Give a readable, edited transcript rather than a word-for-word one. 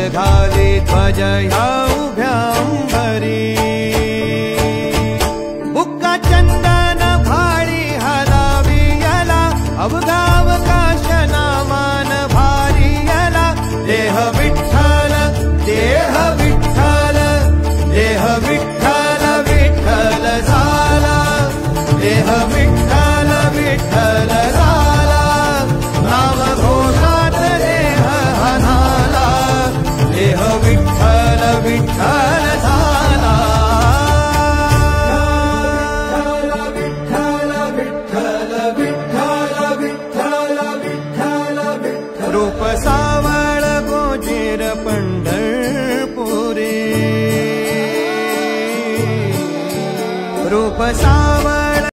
घाली ध्वज ह्या उभ्या अंबरी। बुक्का चंदन भाळी हलावी याला अवघावकाश नामान भारी याला। देह विठ्ठल देह विठ्ठल देह विठ्ठल विठ्ठल झाला। देह विठ्ठल विठ्ठल झाला। नाम घोषात देह हनाला। देह विठ्ठल विठ्ठल झाला। विठ्ठल विठ्ठल विठ्ठल विठ्ठल विठ्ठल विठ्ठल। रूप सावळ गोजीर पंढरपुरी। रूप सावळ